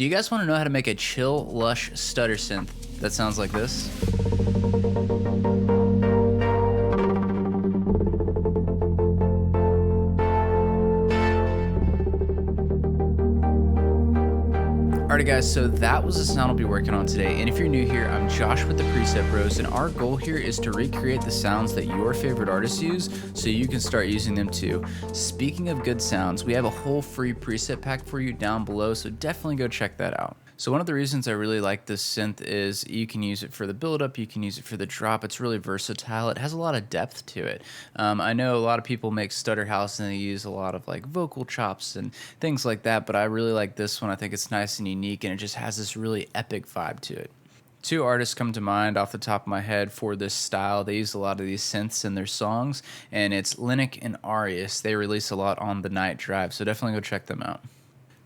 Do you guys want to know how to make a chill, lush stutter synth that sounds like this? Alrighty guys, so that was the sound I'll be working on today, and if you're new here, I'm Josh with the Preset Bros, and our goal here is to recreate the sounds that your favorite artists use so you can start using them too. Speaking of good sounds, we have a whole free preset pack for you down below, so definitely go check that out. So one of the reasons I really like this synth is you can use it for the build-up, you can use it for the drop. It's really versatile. It has a lot of depth to it. I know a lot of people make stutterhouse and they use a lot of like vocal chops and things like that, but I really like this one. I think it's nice and unique, and it just has this really epic vibe to it. Two artists come to mind off the top of my head for this style. They use a lot of these synths in their songs, and it's Lynnic and Arius. They release a lot on the Night Drive, so definitely go check them out.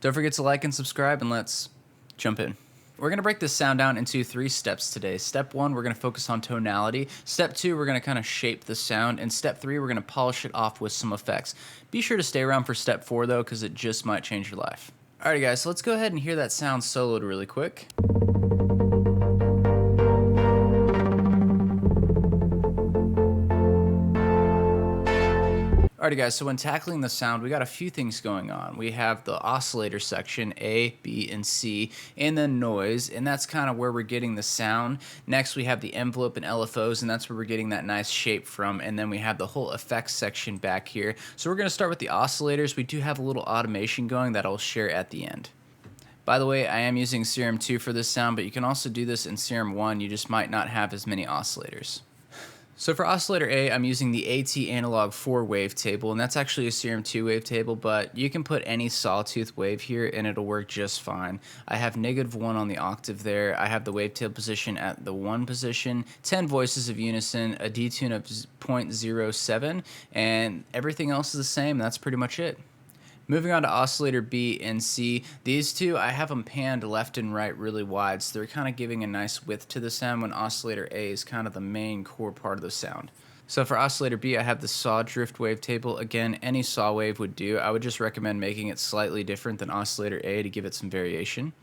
Don't forget to like and subscribe, and let's jump in. We're going to break this sound down into 3 steps today. Step 1, we're going to focus on tonality. Step 2, we're going to kind of shape the sound. And step 3, we're going to polish it off with some effects. Be sure to stay around for step 4 though, because it just might change your life. Alrighty guys, so let's go ahead and hear that sound soloed really quick. Alrighty guys, so when tackling the sound, we got a few things going on. We have the oscillator section, A, B, and C, and then noise, and that's kind of where we're getting the sound. Next, we have the envelope and LFOs, and that's where we're getting that nice shape from, and then we have the whole effects section back here. So we're going to start with the oscillators. We do have a little automation going that I'll share at the end. By the way, I am using Serum 2 for this sound, but you can also do this in Serum 1. You just might not have as many oscillators. So for oscillator A, I'm using the AT Analog 4 wavetable, and that's actually a Serum 2 wavetable, but you can put any sawtooth wave here and it'll work just fine. I have -1 on the octave there. I have the wavetable position at the 1 position, 10 voices of unison, a detune of 0.07, and everything else is the same. That's pretty much it. Moving on to oscillator B and C, these two, I have them panned left and right really wide, so they're kind of giving a nice width to the sound when oscillator A is kind of the main core part of the sound. So for oscillator B, I have the saw drift wavetable. Again, any saw wave would do. I would just recommend making it slightly different than oscillator A to give it some variation.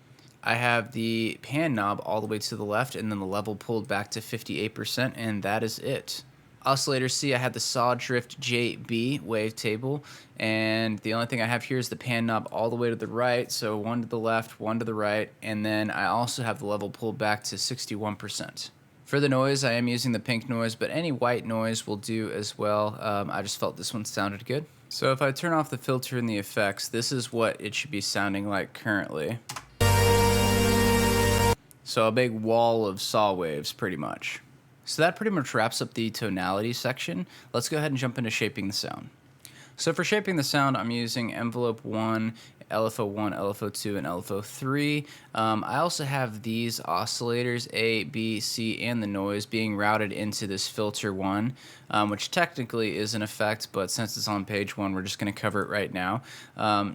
I have the pan knob all the way to the left, and then the level pulled back to 58%, and that is it. Oscillator C, I have the saw drift JB wavetable, and the only thing I have here is the pan knob all the way to the right, so 1 to the left, 1 to the right, and then I also have the level pulled back to 61%. For the noise, I am using the pink noise, but any white noise will do as well. I just felt this one sounded good. So if I turn off the filter and the effects, this is what it should be sounding like currently. So a big wall of saw waves, pretty much. So that pretty much wraps up the tonality section. Let's go ahead and jump into shaping the sound. So for shaping the sound, I'm using envelope 1, LFO 1, LFO 2, and LFO 3. I also have these oscillators, A, B, C, and the noise being routed into this filter 1, which technically is an effect, but since it's on page 1, we're just going to cover it right now.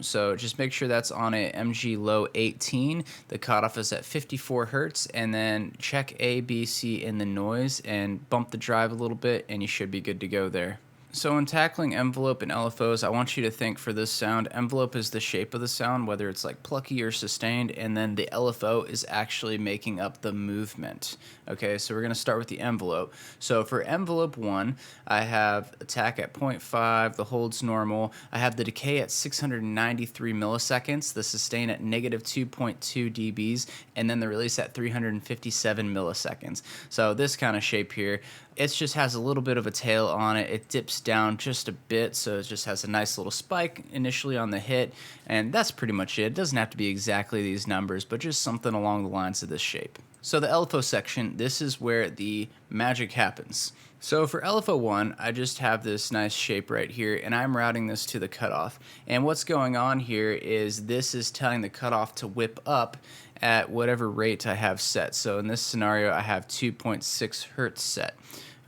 So just make sure that's on a MG low 18. The cutoff is at 54 Hertz, and then check A, B, C in the noise and bump the drive a little bit, and you should be good to go there. So when tackling envelope and LFOs, I want you to think for this sound, envelope is the shape of the sound, whether it's like plucky or sustained, and then the LFO is actually making up the movement. Okay, so we're going to start with the envelope. So for envelope 1, I have attack at 0.5, the hold's normal. I have the decay at 693 milliseconds, the sustain at -2.2 dBs, and then the release at 357 milliseconds. So this kind of shape here, it just has a little bit of a tail on it. It dips down just a bit, so it just has a nice little spike initially on the hit, and that's pretty much it. It doesn't have to be exactly these numbers, but just something along the lines of this shape. So the LFO section, this is where the magic happens. So for LFO 1, I just have this nice shape right here, and I'm routing this to the cutoff. And what's going on here is this is telling the cutoff to whip up at whatever rate I have set. So in this scenario, I have 2.6 Hertz set.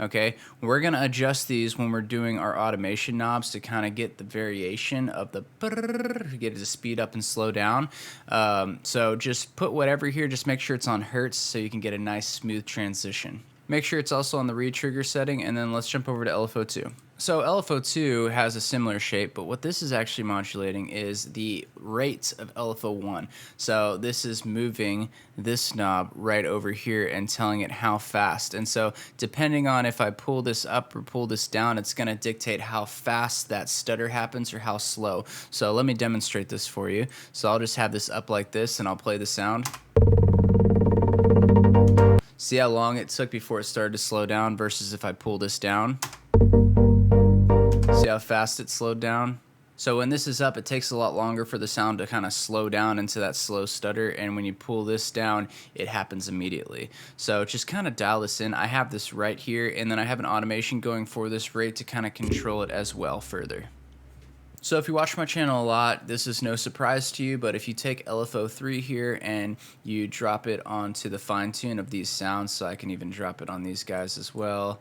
Okay, we're going to adjust these when we're doing our automation knobs to kind of get the variation of the get it to speed up and slow down. So just put whatever here, just make sure it's on Hertz so you can get a nice smooth transition. Make sure it's also on the retrigger setting, and then let's jump over to LFO 2. So LFO2 has a similar shape, but what this is actually modulating is the rates of LFO1. So this is moving this knob right over here and telling it how fast. And so depending on if I pull this up or pull this down, it's going to dictate how fast that stutter happens or how slow. So let me demonstrate this for you. So I'll just have this up like this and I'll play the sound. See how long it took before it started to slow down versus if I pull this down. See how fast it slowed down? So when this is up, it takes a lot longer for the sound to kind of slow down into that slow stutter, and when you pull this down, it happens immediately. So just kind of dial this in. I have this right here, and then I have an automation going for this rate to kind of control it as well further. So if you watch my channel a lot, this is no surprise to you, but if you take LFO3 here and you drop it onto the fine tune of these sounds, so I can even drop it on these guys as well,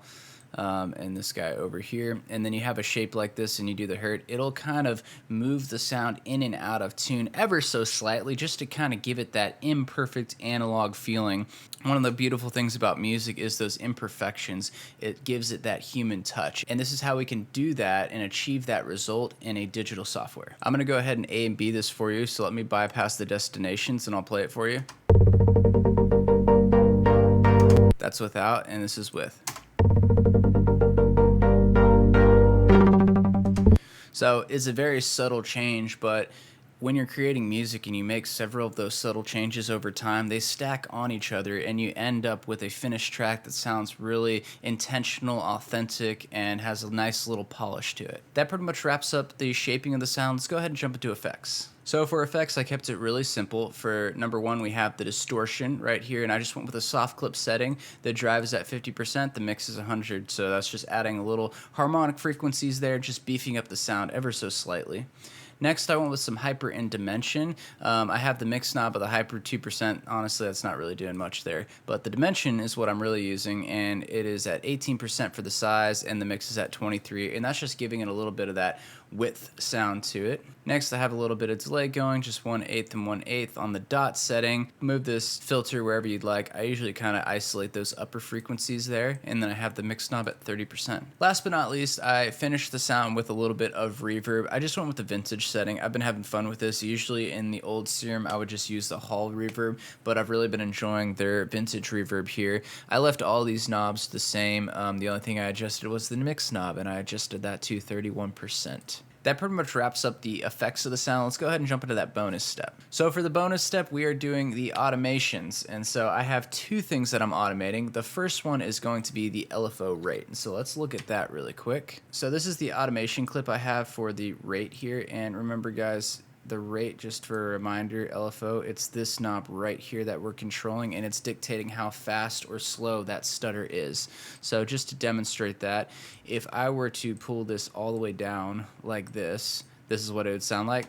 and this guy over here, and then you have a shape like this and you do the hurt, it'll kind of move the sound in and out of tune ever so slightly just to kind of give it that imperfect analog feeling. One of the beautiful things about music is those imperfections. It gives it that human touch, and this is how we can do that and achieve that result in a digital software. I'm going to go ahead and A and B this for you, so let me bypass the destinations and I'll play it for you. That's without, and this is with. So it's a very subtle change, but when you're creating music and you make several of those subtle changes over time, they stack on each other and you end up with a finished track that sounds really intentional, authentic, and has a nice little polish to it. That pretty much wraps up the shaping of the sound. Let's go ahead and jump into effects. So for effects, I kept it really simple. For number one, we have the distortion right here, and I just went with a soft clip setting. The drive is at 50%, the mix is 100, so that's just adding a little harmonic frequencies there, just beefing up the sound ever so slightly. Next, I went with some hyper in dimension. I have the mix knob of the hyper 2%. Honestly, that's not really doing much there. But the dimension is what I'm really using, and it is at 18% for the size, and the mix is at 23%, and that's just giving it a little bit of that width sound to it. Next, I have a little bit of delay going, just 1/8 and 1/8 on the dot setting. Move this filter wherever you'd like. I usually kind of isolate those upper frequencies there, and then I have the mix knob at 30%. Last but not least, I finished the sound with a little bit of reverb. I just went with the vintage setting. I've been having fun with this. Usually in the old Serum, I would just use the hall reverb, but I've really been enjoying their vintage reverb here. I left all these knobs the same. The only thing I adjusted was the mix knob, and I adjusted that to 31%. That pretty much wraps up the effects of the sound. Let's go ahead and jump into that bonus step. So for the bonus step, we are doing the automations. And so I have two things that I'm automating. The first one is going to be the LFO rate. And so let's look at that really quick. So this is the automation clip I have for the rate here. And remember, guys, the rate, just for a reminder, LFO, it's this knob right here that we're controlling, and it's dictating how fast or slow that stutter is. So just to demonstrate that, if I were to pull this all the way down like this is what it would sound like.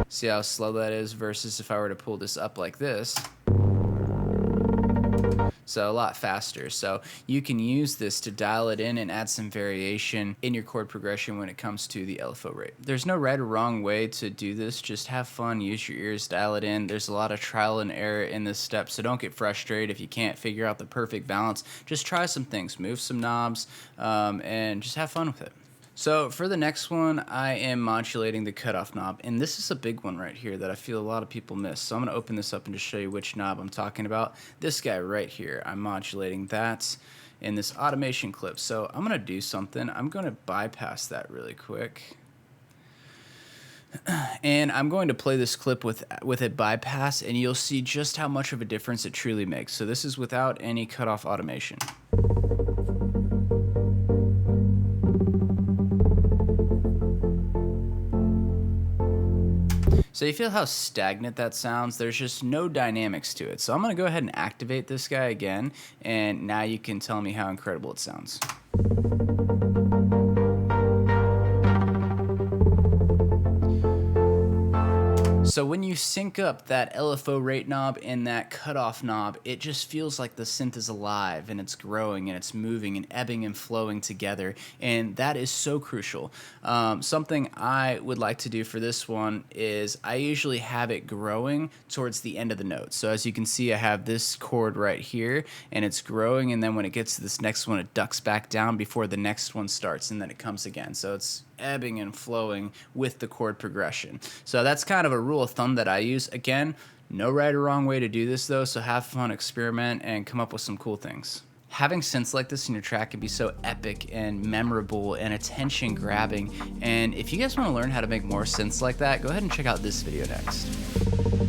See how slow that is versus if I were to pull this up like this. So a lot faster. So you can use this to dial it in and add some variation in your chord progression when it comes to the LFO rate. There's no right or wrong way to do this. Just have fun, use your ears, dial it in. There's a lot of trial and error in this step, so don't get frustrated if you can't figure out the perfect balance. Just try some things, move some knobs, and just have fun with it. So for the next one, I am modulating the cutoff knob, and this is a big one right here that I feel a lot of people miss. So I'm going to open this up and just show you which knob I'm talking about. This guy right here, I'm modulating that in this automation clip. So I'm going to do something. I'm going to bypass that really quick. And I'm going to play this clip with it bypass, and you'll see just how much of a difference it truly makes. So this is without any cutoff automation. So you feel how stagnant that sounds? There's just no dynamics to it. So I'm going to go ahead and activate this guy again, and now you can tell me how incredible it sounds. So when you sync up that LFO rate knob and that cutoff knob, it just feels like the synth is alive and it's growing and it's moving and ebbing and flowing together, and that is so crucial. Something I would like to do for this one is I usually have it growing towards the end of the note. So as you can see, I have this chord right here and it's growing, and then when it gets to this next one, it ducks back down before the next one starts, and then it comes again. So it's ebbing and flowing with the chord progression. So that's kind of a rule of thumb that I use. Again, no right or wrong way to do this though, so have fun, experiment, and come up with some cool things. Having synths like this in your track can be so epic and memorable and attention grabbing, and if you guys want to learn how to make more synths like that, go ahead and check out this video next.